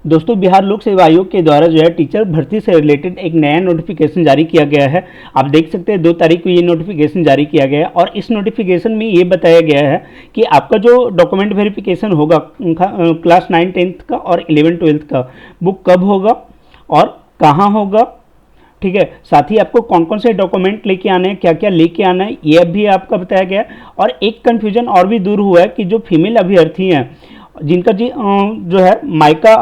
दोस्तों, बिहार लोक सेवा आयोग के द्वारा जो है टीचर भर्ती से रिलेटेड एक नया नोटिफिकेशन जारी किया गया है। आप देख सकते हैं 2 तारीख को ये नोटिफिकेशन जारी किया गया है और इस नोटिफिकेशन में ये बताया गया है कि आपका जो डॉक्यूमेंट वेरिफिकेशन होगा क्लास 9 10th का और 11 12th का, वो कब होगा और कहाँ होगा। ठीक है, साथ ही आपको कौन कौन से डॉक्यूमेंट लेके आने हैं, क्या क्या लेके आना है, ये भी आपका बताया गया है। और एक कन्फ्यूजन और भी दूर हुआ है कि जो फीमेल अभ्यर्थी हैं जिनका जो है मायका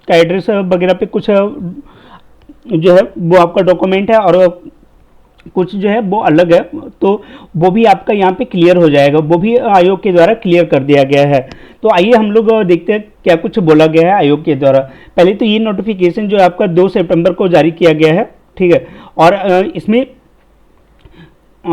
का एड्रेस वगैरह पे कुछ जो है वो आपका डॉक्यूमेंट है और कुछ जो है वो अलग है, तो वो भी आपका यहाँ पे क्लियर हो जाएगा, वो भी आयोग के द्वारा क्लियर कर दिया गया है। तो आइए हम लोग देखते हैं क्या कुछ बोला गया है आयोग के द्वारा। पहले तो ये नोटिफिकेशन जो है आपका 2 सितंबर को जारी किया गया है। ठीक है, और इसमें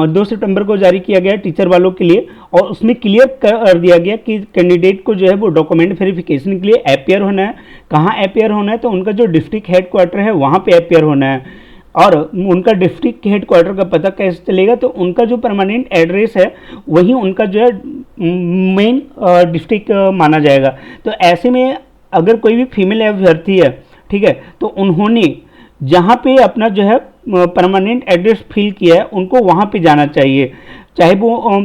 2 सितंबर को जारी किया गया टीचर वालों के लिए, और उसमें क्लियर कर दिया गया कि कैंडिडेट को जो है वो डॉक्यूमेंट वेरिफिकेशन के लिए अपेयर होना है। कहाँ अपेयर होना है, तो उनका जो डिस्ट्रिक्ट हेडक्वार्टर है वहाँ पे अपेयर होना है। और उनका डिस्ट्रिक्ट हेडक्वार्टर का पता कैसे चलेगा, तो उनका जो परमानेंट एड्रेस है वही उनका जो है मेन डिस्ट्रिक्ट माना जाएगा। तो ऐसे में अगर कोई भी फीमेल अभ्यर्थी है, ठीक है, तो उन्होंने जहाँ पे अपना जो है परमानेंट एड्रेस फिल किया है उनको वहाँ पे जाना चाहिए, चाहे वो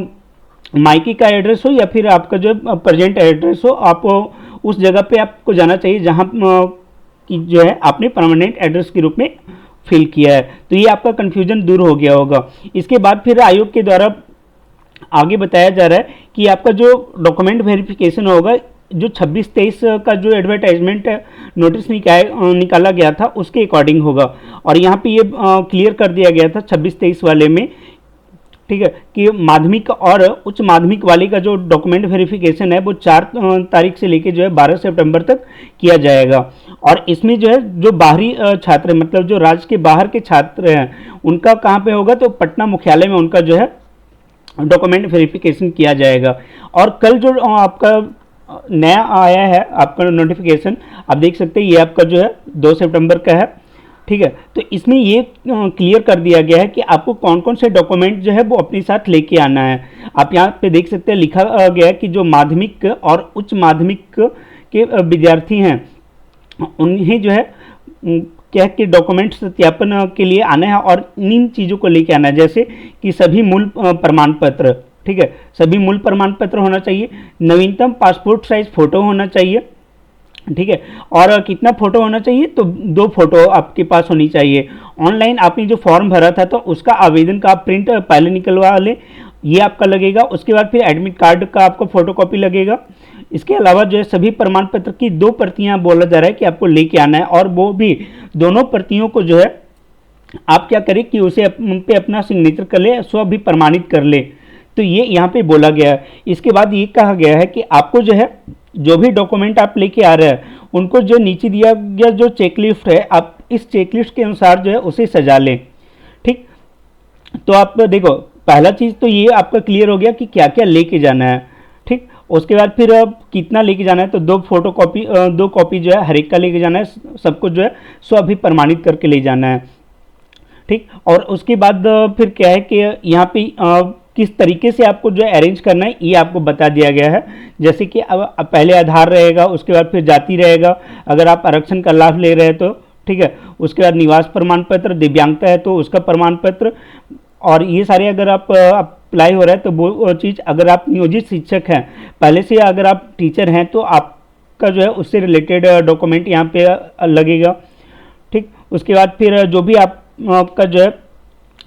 मायके का एड्रेस हो या फिर आपका जो प्रेजेंट एड्रेस हो, आप उस जगह पे आपको जाना चाहिए जहाँ की जो है आपने परमानेंट एड्रेस के रूप में फिल किया है। तो ये आपका कन्फ्यूजन दूर हो गया होगा। इसके बाद फिर आयोग के द्वारा आगे बताया जा रहा है कि आपका जो डॉक्यूमेंट वेरिफिकेशन होगा, जो 26-23 का जो एडवर्टाइजमेंट नोटिस निकाला गया था उसके अकॉर्डिंग होगा। और यहाँ पे ये क्लियर कर दिया गया था 26-23 वाले में, ठीक है, कि माध्यमिक और उच्च माध्यमिक वाले का जो डॉक्यूमेंट वेरिफिकेशन है वो 4 तारीख से लेके जो है 12 सितंबर तक किया जाएगा। और इसमें जो है जो बाहरी छात्र, मतलब जो राज्य के बाहर के छात्र हैं, उनका कहाँ पे होगा, तो पटना मुख्यालय में उनका जो है डॉक्यूमेंट वेरिफिकेशन किया जाएगा। और कल जो आपका नया आया है आपका नोटिफिकेशन, आप देख सकते हैं ये आपका जो है 2 सितंबर का है। ठीक है, तो इसमें ये क्लियर कर दिया गया है कि आपको कौन कौन से डॉक्यूमेंट जो है वो अपने साथ लेके आना है। आप यहाँ पे देख सकते हैं लिखा गया है कि जो माध्यमिक और उच्च माध्यमिक के विद्यार्थी हैं उन्हें जो है क्या कि डॉक्यूमेंट सत्यापन के लिए आना है और इन चीज़ों को लेके आना है, जैसे कि सभी मूल प्रमाण पत्र, ठीक है, सभी मूल प्रमाण पत्र होना चाहिए, नवीनतम पासपोर्ट साइज फोटो होना चाहिए, ठीक है, और कितना फोटो होना चाहिए, तो 2 फोटो आपके पास होनी चाहिए। ऑनलाइन आपने जो फॉर्म भरा था तो उसका आवेदन का आप प्रिंट पहले निकलवा ले, ये आपका लगेगा। उसके बाद फिर एडमिट कार्ड का आपको फोटोकॉपी लगेगा। इसके अलावा जो है सभी प्रमाण पत्र की 2 प्रतियां बोला जा रहा है कि आपको लेके आना है, और वो भी दोनों प्रतियों को जो है आप क्या करें कि उसे उन पे अपना सिग्नेचर कर ले, स्व भी प्रमाणित कर ले। तो ये यहाँ पे बोला गया है। इसके बाद ये कहा गया है कि आपको जो है जो भी डॉक्यूमेंट आप लेके आ रहे हैं उनको जो नीचे दिया गया जो चेकलिस्ट है, आप इस चेकलिस्ट के अनुसार जो है उसे सजा लें। ठीक, तो आप देखो पहला चीज़ तो ये आपका क्लियर हो गया कि क्या क्या लेके जाना है। ठीक, उसके बाद फिर कितना लेके जाना है, तो 2 फोटोकॉपी 2 कॉपी जो है हर एक का लेके जाना है, सबको जो है स्व भी प्रमाणित करके ले जाना है। ठीक, और उसके बाद फिर क्या है कि यहाँ पे किस तरीके से आपको जो है अरेंज करना है ये आपको बता दिया गया है। जैसे कि अब पहले आधार रहेगा, उसके बाद फिर जाति रहेगा, अगर आप आरक्षण का लाभ ले रहे हैं तो, ठीक है, उसके बाद निवास प्रमाण पत्र, दिव्यांगता है तो उसका प्रमाण पत्र, और ये सारे अगर आप अप्लाई हो रहा है तो वो चीज़, अगर आप नियोजित शिक्षक हैं पहले से, अगर आप टीचर हैं तो आपका जो है उससे रिलेटेड डॉक्यूमेंट यहाँ पे लगेगा। ठीक, उसके बाद फिर जो भी आपका जो है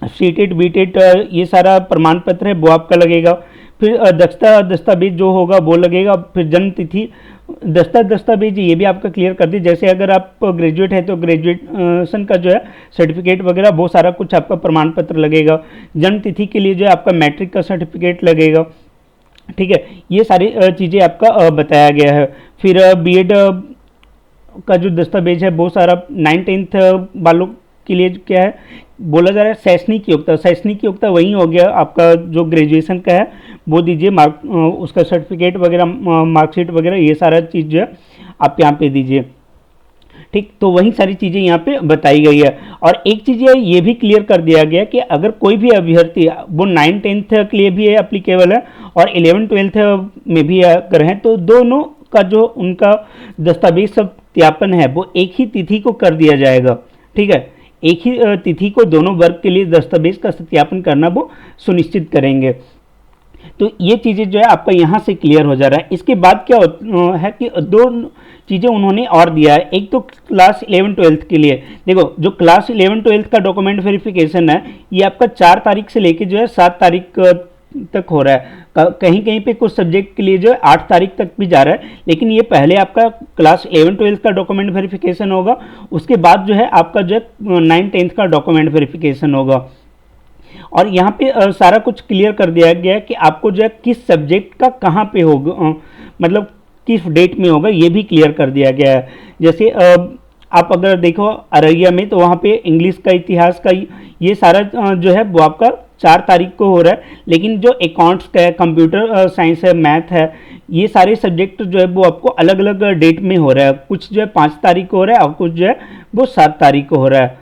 सीटेड बीटेड ये सारा प्रमाण पत्र है वो आपका लगेगा। फिर दस्तावेज जो होगा वो लगेगा। फिर जन्म तिथि दस्तावेज ये भी आपका क्लियर कर दी, जैसे अगर आप ग्रेजुएट है तो ग्रेजुएशन का जो है सर्टिफिकेट वगैरह वो सारा कुछ आपका प्रमाण पत्र लगेगा। जन्म तिथि के लिए जो है आपका मैट्रिक का सर्टिफिकेट लगेगा। ठीक है, ये सारी चीज़ें आपका बताया गया है। फिर बीएड का जो दस्तावेज है वो सारा 9 10th वालों के लिए क्या है बोला जा रहा है, शैक्षणिक योग्यता, शैक्षणिक योग्यता वही हो गया आपका जो ग्रेजुएशन का है वो दीजिए, मार्क उसका सर्टिफिकेट वगैरह, मार्कशीट वगैरह ये सारा चीज़ जो है आप यहाँ पे दीजिए। ठीक, तो वही सारी चीज़ें यहाँ पे बताई गई है। और एक चीज़ ये भी क्लियर कर दिया गया कि अगर कोई भी अभ्यर्थी वो 9 10th के लिए भी एप्लीकेबल है और 11 12th में भी अगर हैं, तो दोनों का जो उनका दस्तावेज सब सत्यापन है वो एक ही तिथि को कर दिया जाएगा। ठीक है, एक ही तिथि को दोनों वर्ग के लिए दस्तावेज का सत्यापन करना वो सुनिश्चित करेंगे। तो ये चीज़ें जो है आपका यहाँ से क्लियर हो जा रहा है। इसके बाद क्या है कि दो चीज़ें उन्होंने और दिया है। एक तो क्लास 11-12 के लिए, देखो जो क्लास 11-12 का डॉक्यूमेंट वेरिफिकेशन है ये आपका 4 तारीख से लेके जो है 7 तारीख तक हो रहा है। कहीं कहीं पे कुछ सब्जेक्ट के लिए जो है 8 तारीख तक भी जा रहा है, लेकिन ये पहले आपका क्लास 11-12 का डॉक्यूमेंट वेरिफिकेशन होगा, उसके बाद जो है आपका जो है 9-10 का डॉक्यूमेंट वेरिफिकेशन होगा। और यहाँ पे सारा कुछ क्लियर कर दिया गया है कि आपको जो है किस सब्जेक्ट का कहाँ पे होगा, मतलब किस डेट में होगा, ये भी क्लियर कर दिया गया है। जैसे आप अगर देखो अररिया में, तो वहाँ पे इंग्लिश का, इतिहास का, ये सारा जो है वो आपका 4 तारीख को हो रहा है। लेकिन जो अकाउंट्स का है, कंप्यूटर साइंस है, मैथ है, ये सारे सब्जेक्ट जो है वो आपको अलग अलग डेट में हो रहा है। कुछ जो है 5 तारीख को हो रहा है और कुछ जो है वो 7 तारीख को हो रहा है।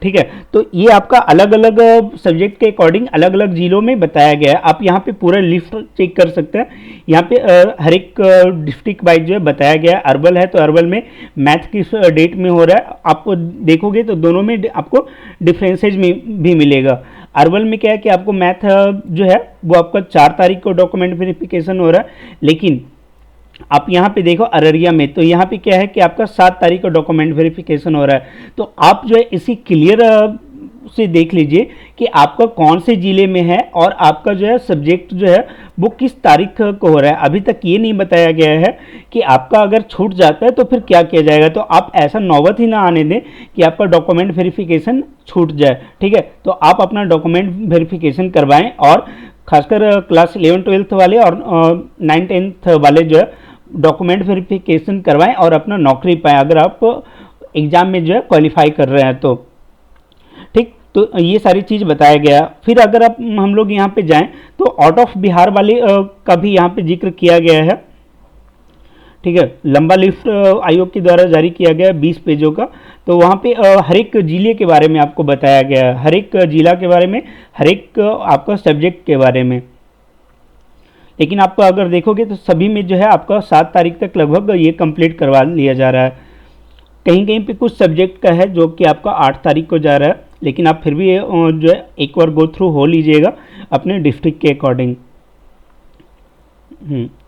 ठीक है, तो ये आपका अलग अलग सब्जेक्ट के अकॉर्डिंग अलग अलग जिलों में बताया गया है। आप यहाँ पे पूरा लिस्ट चेक कर सकते हैं। यहाँ पे हर एक डिस्ट्रिक्ट वाइज जो है बताया गया है। अरवल है तो अरवल में मैथ किस डेट में हो रहा है, आपको देखोगे तो दोनों में आपको डिफरेंसेज में भी मिलेगा। अरवल में क्या है कि आपको मैथ जो है वो आपका 4 तारीख को डॉक्यूमेंट वेरिफिकेशन हो रहा है, लेकिन आप यहाँ पे देखो अररिया में, तो यहाँ पे क्या है कि आपका 7 तारीख को डॉक्यूमेंट वेरिफिकेशन हो रहा है। तो आप जो है इसी क्लियर से देख लीजिए कि आपका कौन से ज़िले में है और आपका जो है सब्जेक्ट जो है वो किस तारीख को हो रहा है। अभी तक ये नहीं बताया गया है कि आपका अगर छूट जाता है तो फिर क्या किया जाएगा। तो आप ऐसा नौबत ही ना आने दें कि आपका डॉक्यूमेंट वेरिफिकेशन छूट जाए। ठीक है, तो आप अपना डॉक्यूमेंट वेरिफिकेशन करवाएं, और खासकर क्लास 11-12 वाले और 9-10 वाले जो है डॉक्यूमेंट वेरिफिकेशन करवाएं और अपना नौकरी पाएं, अगर आप एग्ज़ाम में जो है क्वालिफाई कर रहे हैं तो। ठीक, तो ये सारी चीज़ बताया गया। फिर अगर आप हम लोग यहाँ पे जाएं तो आउट ऑफ बिहार वाले का भी यहाँ पे जिक्र किया गया है। ठीक है, लंबा लिस्ट आयोग के द्वारा जारी किया गया है 20 पेजों का। तो वहाँ पे हर एक जिले के बारे में आपको बताया गया है, हर एक जिला के बारे में, हर एक आपका सब्जेक्ट के बारे में। लेकिन आप अगर देखोगे तो सभी में जो है आपका 7 तारीख तक लगभग ये कंप्लीट करवा लिया जा रहा है। कहीं कहीं पे कुछ सब्जेक्ट का है जो कि आपका 8 तारीख को जा रहा है, लेकिन आप फिर भी जो है एक बार गो थ्रू हो लीजिएगा अपने डिस्ट्रिक्ट के अकॉर्डिंग।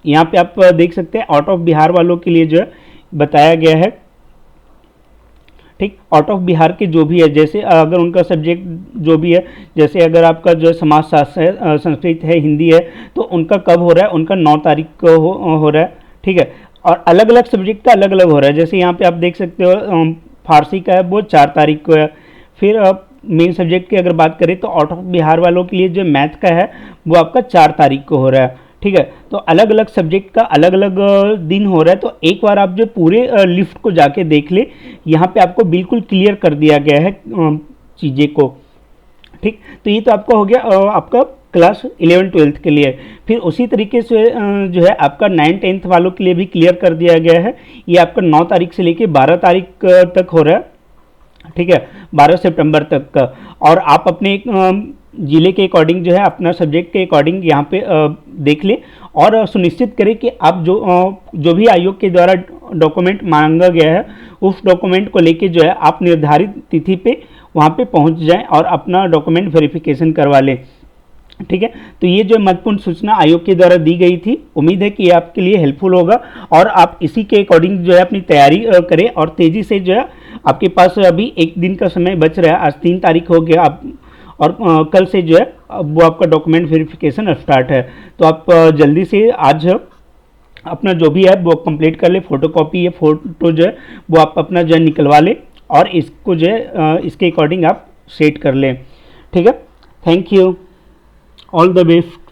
यहाँ पे आप देख सकते हैं आउट ऑफ बिहार वालों के लिए जो है बताया गया है। ठीक, आउट ऑफ बिहार के जो भी है, जैसे अगर उनका सब्जेक्ट जो भी है, जैसे अगर आपका जो है समाजशास्त्र है, संस्कृत है, हिंदी है, तो उनका कब हो रहा है, उनका 9 तारीख को हो रहा है। ठीक है, और अलग अलग सब्जेक्ट का अलग अलग हो रहा है। जैसे यहाँ पे आप देख सकते हो फारसी का है वो 4 तारीख को है। फिर मेन सब्जेक्ट की अगर बात करें तो आउट ऑफ बिहार वालों के लिए जो मैथ का है वो आपका 4 तारीख को हो रहा है। ठीक है, तो अलग अलग सब्जेक्ट का अलग अलग दिन हो रहा है। तो एक बार आप जो पूरे लिस्ट को जाके देख ले, यहाँ पे आपको बिल्कुल क्लियर कर दिया गया है चीज़ें को। ठीक, तो ये तो आपका हो गया आपका क्लास 11-12 के लिए। फिर उसी तरीके से जो है आपका 9-10 वालों के लिए भी क्लियर कर दिया गया है। ये आपका 9 तारीख से लेके 12 तारीख तक हो रहा है। ठीक है, 12 सितंबर तक का। और आप अपने ज़िले के अकॉर्डिंग जो है अपना सब्जेक्ट के अकॉर्डिंग यहाँ पे देख लें, और सुनिश्चित करें कि आप जो भी आयोग के द्वारा डॉक्यूमेंट मांगा गया है उस डॉक्यूमेंट को लेके जो है आप निर्धारित तिथि पे वहाँ पे पहुँच जाएं और अपना डॉक्यूमेंट वेरिफिकेशन करवा लें। ठीक है, तो ये जो महत्वपूर्ण सूचना आयोग के द्वारा दी गई थी, उम्मीद है कि ये आपके लिए हेल्पफुल होगा और आप इसी के अकॉर्डिंग जो है अपनी तैयारी करें, और तेज़ी से जो है आपके पास अभी एक दिन का समय बच रहा है। आज 3 तारीख हो गया, आप और कल से जो है वो आपका डॉक्यूमेंट वेरिफिकेशन स्टार्ट है। तो आप जल्दी से आज अपना जो भी है वो कंप्लीट कर ले, फोटोकॉपी या फोटो जो है वो आप अपना जो है निकलवा लें और इसको जो है इसके अकॉर्डिंग आप सेट कर लें। ठीक है, thank you, all the best.